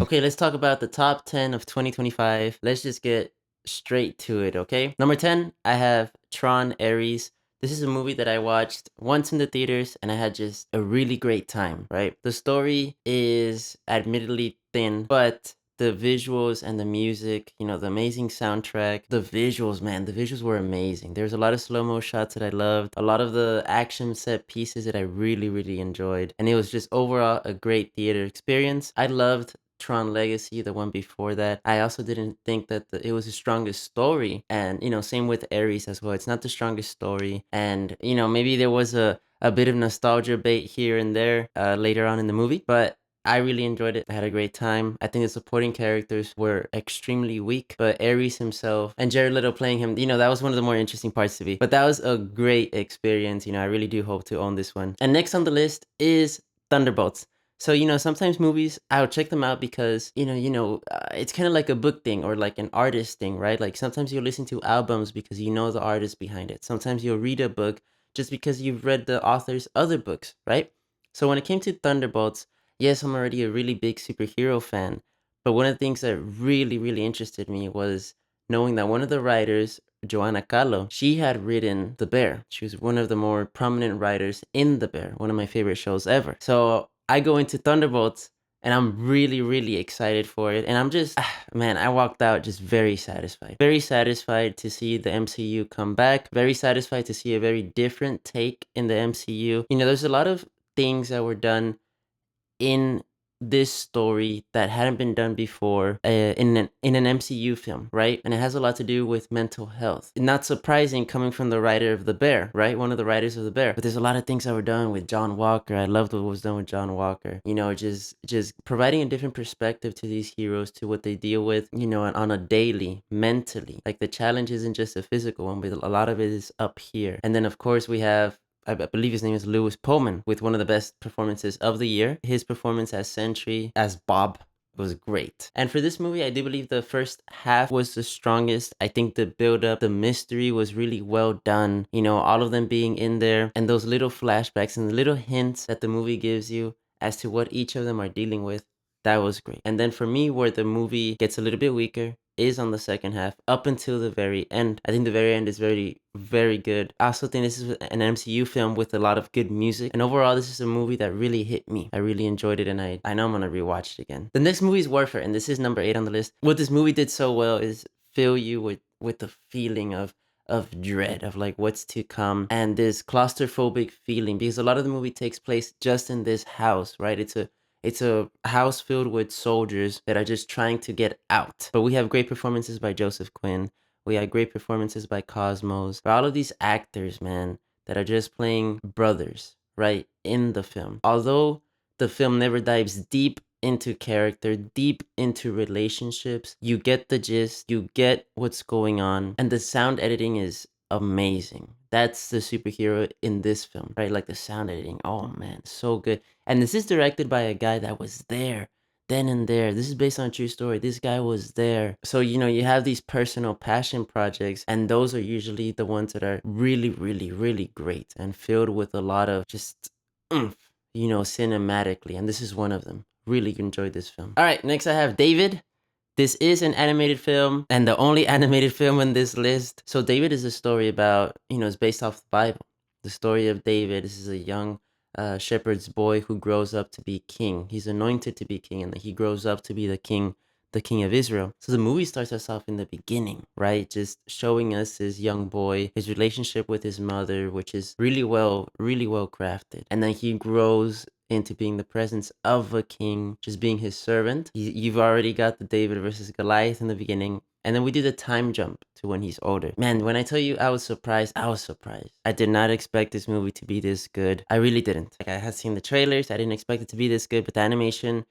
Okay, let's talk about the top 10 of 2025. Let's just get straight to it, okay? Number 10, I have Tron Ares. This is a movie that I watched once in the theaters and I had just a really great time, right? The story is admittedly thin, but the visuals and the music, the amazing soundtrack, the visuals, man, the visuals were amazing. There's a lot of slow-mo shots that I loved, a lot of the action set pieces that I really, really enjoyed, and it was just overall a great theater experience. I loved Tron Legacy, the one before that. I also didn't think that it was the strongest story. And, same with Ares as well. It's not the strongest story. And, maybe there was a bit of nostalgia bait here and there later on in the movie. But I really enjoyed it. I had a great time. I think the supporting characters were extremely weak, but Ares himself and Jared Leto playing him, that was one of the more interesting parts to be. But that was a great experience. I really do hope to own this one. And next on the list is Thunderbolts. So, sometimes movies, I'll check them out because, it's kind of like a book thing or like an artist thing, right? Like sometimes you'll listen to albums because you know the artist behind it. Sometimes you'll read a book just because you've read the author's other books, right? So when it came to Thunderbolts, yes, I'm already a really big superhero fan. But one of the things that really, really interested me was knowing that one of the writers, Joanna Kahlo, she had written The Bear. She was one of the more prominent writers in The Bear, one of my favorite shows ever. So I go into Thunderbolts and I'm really, really excited for it. And I'm just, man, I walked out just very satisfied. Very satisfied to see the MCU come back. Very satisfied to see a very different take in the MCU. There's a lot of things that were done in this story that hadn't been done before in an MCU film, right? And it has a lot to do with mental health. Not surprising coming from the writer of The Bear, right? One of the writers of The Bear. But there's a lot of things that were done with John Walker. I loved what was done with John Walker. Just providing a different perspective to these heroes, to what they deal with, on a daily, mentally. Like the challenge isn't just a physical one, but a lot of it is up here. And then of course we have I believe his name is Lewis Pullman, with one of the best performances of the year. His performance as Sentry, as Bob, was great. And for this movie, I do believe the first half was the strongest. I think the build up, the mystery was really well done. All of them being in there and those little flashbacks and the little hints that the movie gives you as to what each of them are dealing with. That was great. And then for me, where the movie gets a little bit weaker is on the second half up until the very end. I think the very end is very, very good. I also think this is an MCU film with a lot of good music. And overall, this is a movie that really hit me. I really enjoyed it and I know I'm going to rewatch it again. The next movie is Warfare, and this is number 8 on the list. What this movie did so well is fill you with the feeling of dread, of like what's to come, and this claustrophobic feeling, because a lot of the movie takes place just in this house, right? It's a house filled with soldiers that are just trying to get out. But we have great performances by Joseph Quinn. We have great performances by Cosmos. All of these actors, man, that are just playing brothers, right, in the film. Although the film never dives deep into character, deep into relationships, you get the gist, you get what's going on, and the sound editing is amazing. That's the superhero in this film, right? Like the sound editing. Oh man, so good. And this is directed by a guy that was there then and there. This is based on a true story. This guy was there. So, you have these personal passion projects, and those are usually the ones that are really, really, really great and filled with a lot of just oomph, cinematically. And this is one of them. Really enjoyed this film. All right, next I have David. This is an animated film and the only animated film on this list. So David is a story about, it's based off the Bible. The story of David. This is a young shepherd's boy who grows up to be king. He's anointed to be king, and he grows up to be the king of Israel. So the movie starts us off in the beginning, right? Just showing us this young boy, his relationship with his mother, which is really well crafted. And then he grows into being the presence of a king, just being his servant. You've already got the David versus Goliath in the beginning. And then we do the time jump to when he's older. Man, when I tell you I was surprised, I was surprised. I did not expect this movie to be this good. I really didn't. Like, I had seen the trailers. I didn't expect it to be this good, but the animation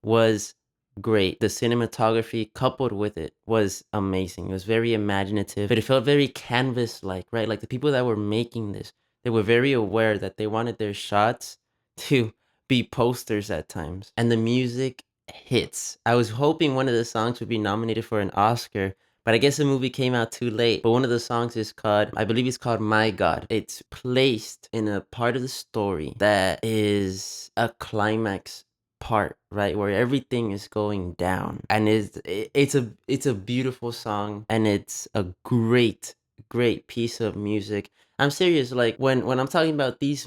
was great. The cinematography coupled with it was amazing. It was very imaginative, but it felt very canvas-like, right? Like the people that were making this, they were very aware that they wanted their shots to be posters at times. And the music hits. I was hoping one of the songs would be nominated for an Oscar, but I guess the movie came out too late. But one of the songs is called, I believe it's called My God. It's placed in a part of the story that is a climax part, right, where everything is going down, and it's a beautiful song, and it's a great piece of music. I'm serious, like when I'm talking about this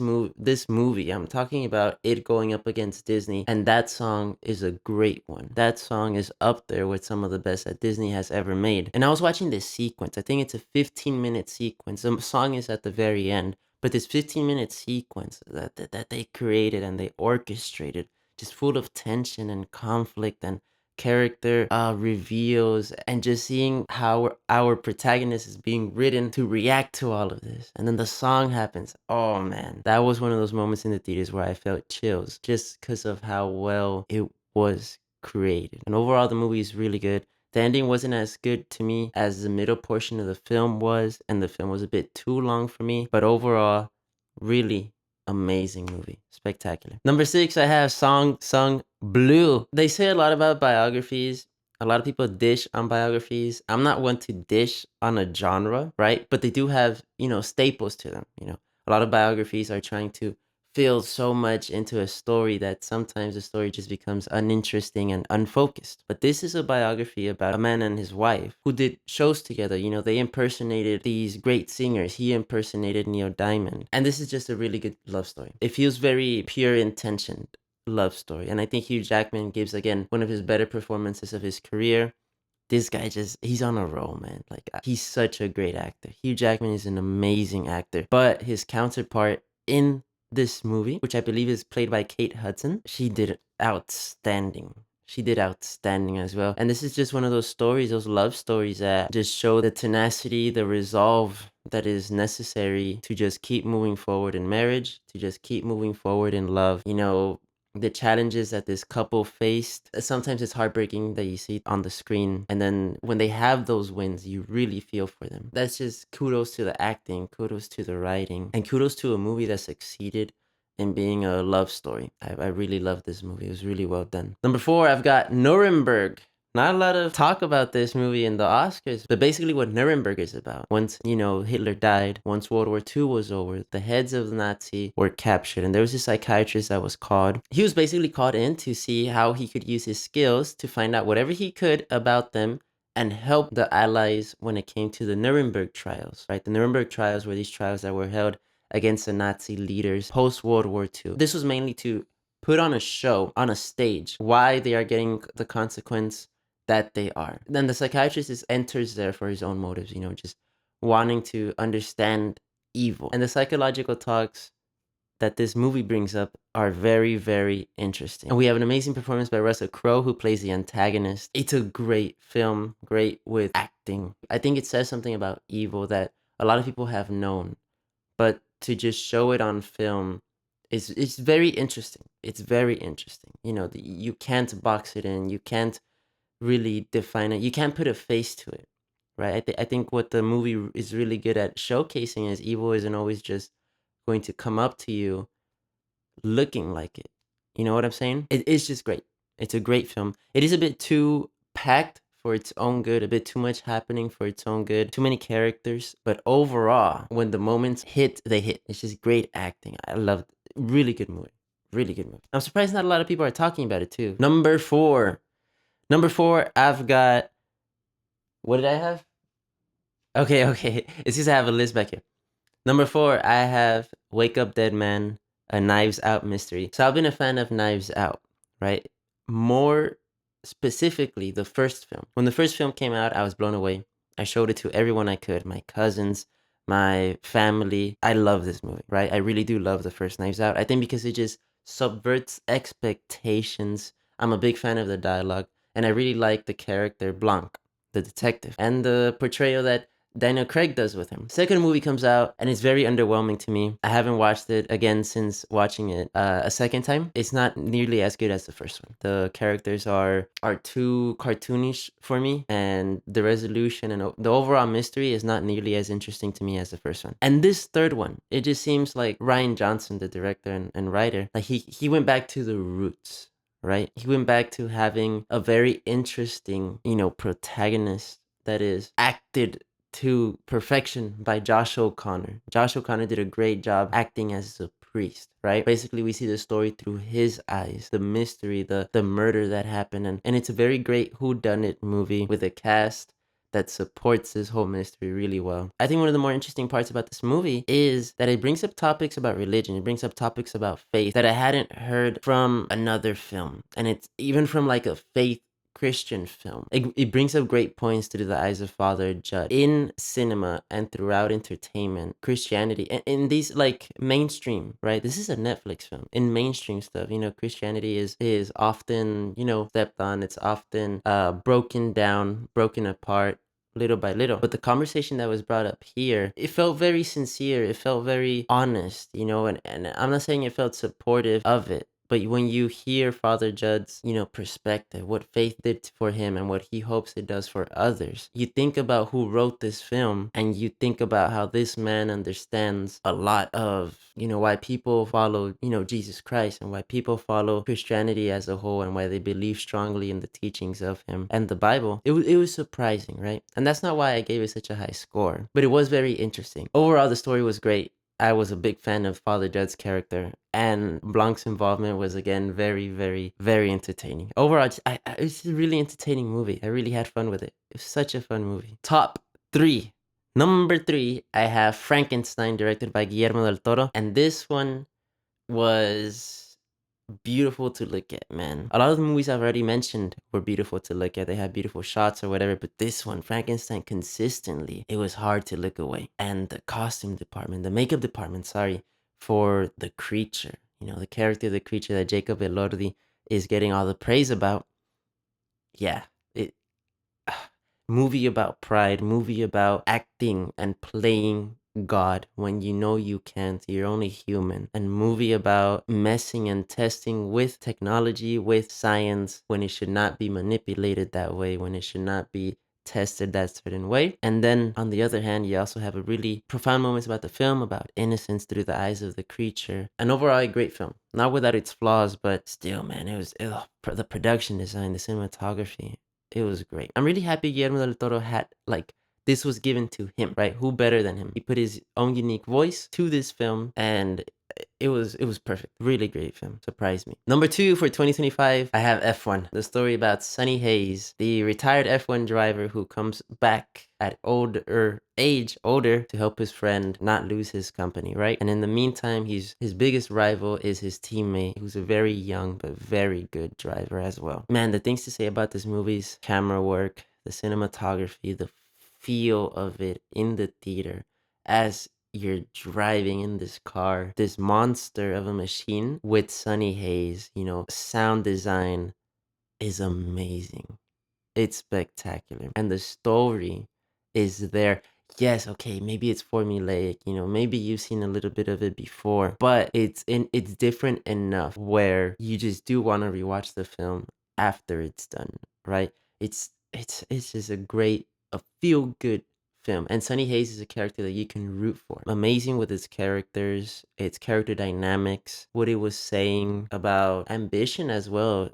movie, I'm talking about it going up against Disney, and that song is a great one. That song is up there with some of the best that Disney has ever made. And I was watching this sequence. I think it's a 15-minute sequence. The song is at the very end, but this 15-minute sequence that they created and they orchestrated, just full of tension and conflict and character reveals, and just seeing how our protagonist is being written to react to all of this, and then the song happens. Oh man, that was one of those moments in the theaters where I felt chills just because of how well it was created. And overall, the movie is really good. The ending wasn't as good to me as the middle portion of the film was, and the film was a bit too long for me, but overall, really amazing movie. Spectacular. Number 6, I have Song Blue. They say a lot about biographies. A lot of people dish on biographies. I'm not one to dish on a genre, right? But they do have, staples to them. A lot of biographies are trying to fill so much into a story that sometimes the story just becomes uninteresting and unfocused. But this is a biography about a man and his wife who did shows together. They impersonated these great singers. He impersonated Neil Diamond. And this is just a really good love story. It feels very pure intentioned love story. And I think Hugh Jackman gives, again, one of his better performances of his career. This guy he's on a roll, man. Like, he's such a great actor. Hugh Jackman is an amazing actor. But his counterpart in this movie, which I believe is played by Kate Hudson, she did outstanding. She did outstanding as well. And this is just one of those stories, those love stories that just show the tenacity, the resolve that is necessary to just keep moving forward in marriage, to just keep moving forward in love. The challenges that this couple faced. Sometimes it's heartbreaking that you see it on the screen, and then when they have those wins, you really feel for them. That's just kudos to the acting, kudos to the writing, and kudos to a movie that succeeded in being a love story. I really love this movie. It was really well done. Number 4, I've got Nuremberg. Not a lot of talk about this movie in the Oscars, but basically what Nuremberg is about. Once, Hitler died, once World War II was over, the heads of the Nazi were captured, and there was a psychiatrist that was called. He was basically called in to see how he could use his skills to find out whatever he could about them and help the Allies when it came to the Nuremberg trials, right? The Nuremberg trials were these trials that were held against the Nazi leaders post-World War II. This was mainly to put on a show, on a stage, why they are getting the consequence that they are. Then the psychiatrist enters there for his own motives, just wanting to understand evil. And the psychological talks that this movie brings up are very, very interesting. And we have an amazing performance by Russell Crowe, who plays the antagonist. It's a great film, great with acting. I think it says something about evil that a lot of people have known, but to just show it on film it's very interesting. It's very interesting. You can't box it in. You can't really define it. You can't put a face to it, right? I think what the movie is really good at showcasing is evil isn't always just going to come up to you looking like it. You know what I'm saying? It is just great. It's a great film. It is a bit too packed for its own good, a bit too much happening for its own good, too many characters. But overall, when the moments hit, they hit. It's just great acting. I love it. Really good movie. Really good movie. I'm surprised not a lot of people are talking about it too. Number 4. Number 4, I've got. What did I have? Okay. It's just I have a list back here. Number 4, I have Wake Up Dead Man, a Knives Out mystery. So I've been a fan of Knives Out, right? More specifically, the first film. When the first film came out, I was blown away. I showed it to everyone I could, my cousins, my family. I love this movie, right? I really do love the first Knives Out. I think because it just subverts expectations. I'm a big fan of the dialogue, and I really like the character Blanc, the detective, and the portrayal that Daniel Craig does with him. Second movie comes out and it's very underwhelming to me. I haven't watched it again since watching it a second time. It's not nearly as good as the first one. The characters are too cartoonish for me, and the resolution and the overall mystery is not nearly as interesting to me as the first one. And this third one, it just seems like Rian Johnson, the director and writer, like he went back to the roots, right? He went back to having a very interesting, protagonist that is acted to perfection by Josh O'Connor. Josh O'Connor did a great job acting as a priest, right? Basically, we see the story through his eyes, the mystery, the murder that happened, and it's a very great whodunit movie with a cast that supports this whole mystery really well. I think one of the more interesting parts about this movie is that it brings up topics about religion. It brings up topics about faith that I hadn't heard from another film. And it's even from like a faith Christian film. It brings up great points through the eyes of Father Judd. In cinema and throughout entertainment, Christianity, and in these like mainstream, right? This is a Netflix film. In mainstream stuff, Christianity is often, stepped on. It's often broken down, broken apart little by little. But the conversation that was brought up here, it felt very sincere. It felt very honest, and I'm not saying it felt supportive of it. But when you hear Father Judd's, perspective, what faith did for him and what he hopes it does for others, you think about who wrote this film and you think about how this man understands a lot of, why people follow, Jesus Christ and why people follow Christianity as a whole and why they believe strongly in the teachings of him and the Bible. It was surprising, right? And that's not why I gave it such a high score, but it was very interesting. Overall, the story was great. I was a big fan of Father Judd's character, and Blanc's involvement was again very, very, very entertaining. Overall, it's a really entertaining movie. I really had fun with it. It was such a fun movie. Top 3. Number 3, I have Frankenstein, directed by Guillermo del Toro, and this one was beautiful to look at, man. A lot of the movies I've already mentioned were beautiful to look at. They had beautiful shots or whatever, but this one, Frankenstein, consistently, it was hard to look away. And the costume department, the makeup department, sorry, for the creature, the character of the creature that Jacob Elordi is getting all the praise about. Yeah, it movie about pride, movie about acting and playing God when you know you can't, you're only human, and movie about messing and testing with technology, with science, when it should not be manipulated that way, when it should not be tested that certain way. And then on the other hand, you also have a really profound moments about the film, about innocence through the eyes of the creature. And overall, a great film. Not without its flaws, but still, man, the production design, the cinematography, it was great. I'm really happy Guillermo del Toro had, like, this was given to him, right? Who better than him? He put his own unique voice to this film, and it was perfect. Really great film. Surprised me. Number 2 for 2025, I have F1. The story about Sonny Hayes, the retired F1 driver who comes back at older to help his friend not lose his company, right? And in the meantime, his biggest rival is his teammate, who's a very young but very good driver as well. Man, the things to say about this movie's camera work, the cinematography, the feel of it in the theater as you're driving in this car, this monster of a machine with Sonny Hayes, sound design is amazing. It's spectacular. And the story is there. Yes, okay, maybe it's formulaic, maybe you've seen a little bit of it before, but it's different enough where you just do want to rewatch the film after it's done, right? It's just a feel good film. And Sonny Hayes is a character that you can root for. Amazing with its characters, its character dynamics, what it was saying about ambition as well,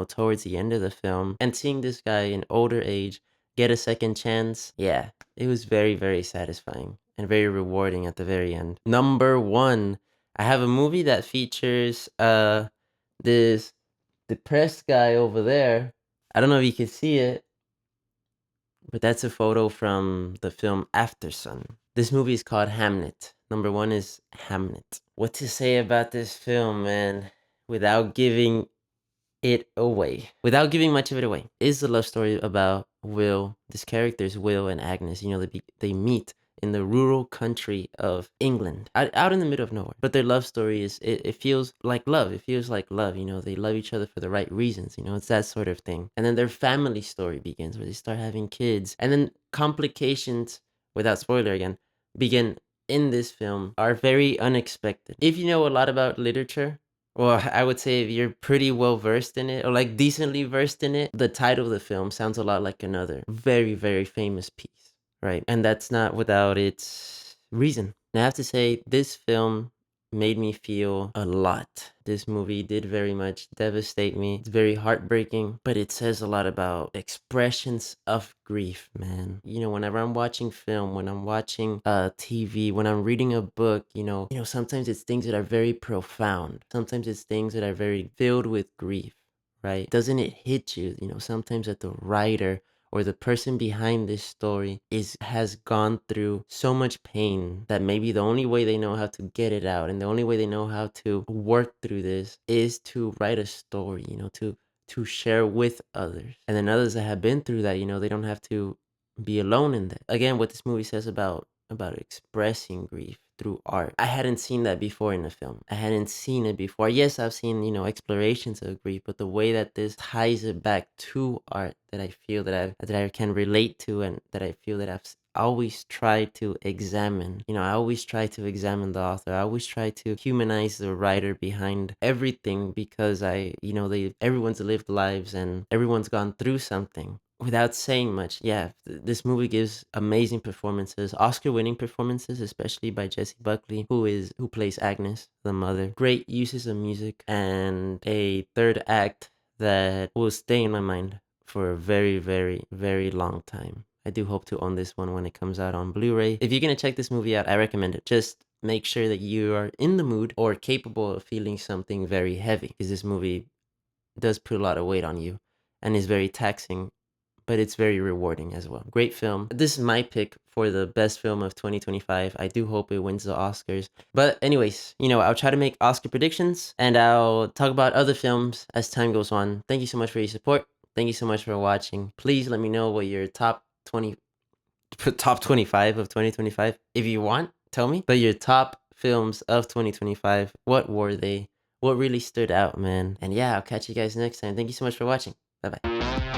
towards the end of the film. And seeing this guy in older age get a second chance, yeah, it was very, very satisfying and very rewarding at the very end. Number 1, I have a movie that features this depressed guy over there. I don't know if you can see it, but that's a photo from the film After Sun. This movie is called Hamnet. Number 1 is Hamnet. What to say about this film, man, without giving it away, without giving much of it away, is the love story about Will. This characters, Will and Agnes, they meet in the rural country of England, out in the middle of nowhere. But their love story it feels like love. It feels like love. They love each other for the right reasons. It's that sort of thing. And then their family story begins where they start having kids. And then complications, without spoiler again, begin in this film are very unexpected. If you know a lot about literature, well, I would say if you're pretty well versed in it, or like decently versed in it, the title of the film sounds a lot like another very, very famous piece, right? And that's not without its reason. And I have to say, this film made me feel a lot. This movie did very much devastate me. It's very heartbreaking, but it says a lot about expressions of grief, man. Whenever I'm watching film, when I'm watching TV, when I'm reading a book, sometimes it's things that are very profound. Sometimes it's things that are very filled with grief, right? Doesn't it hit you, sometimes that the writer or the person behind this story has gone through so much pain that maybe the only way they know how to get it out and the only way they know how to work through this is to write a story, to share with others. And then others that have been through that, they don't have to be alone in that. Again, what this movie says about expressing grief through art. I hadn't seen that before in a film. I hadn't seen it before. Yes, I've seen, explorations of grief, but the way that this ties it back to art that I feel that I can relate to and that I feel that always tried to examine. I always try to examine the author. I always try to humanize the writer behind everything because everyone's lived lives and everyone's gone through something without saying much. Yeah, this movie gives amazing performances, Oscar-winning performances, especially by Jessie Buckley, who plays Agnes, the mother. Great uses of music and a third act that will stay in my mind for a very, very, very long time. I do hope to own this one when it comes out on Blu-ray. If you're gonna check this movie out, I recommend it. Just make sure that you are in the mood or capable of feeling something very heavy, because this movie does put a lot of weight on you and is very taxing, but it's very rewarding as well. Great film. This is my pick for the best film of 2025. I do hope it wins the Oscars. But anyways, I'll try to make Oscar predictions and I'll talk about other films as time goes on. Thank you so much for your support. Thank you so much for watching. Please let me know what your top 20 top 25 of 2025 if you want. Tell me. But your top films of 2025, what were they? What really stood out, man? And yeah, I'll catch you guys next time. Thank you so much for watching. Bye-bye.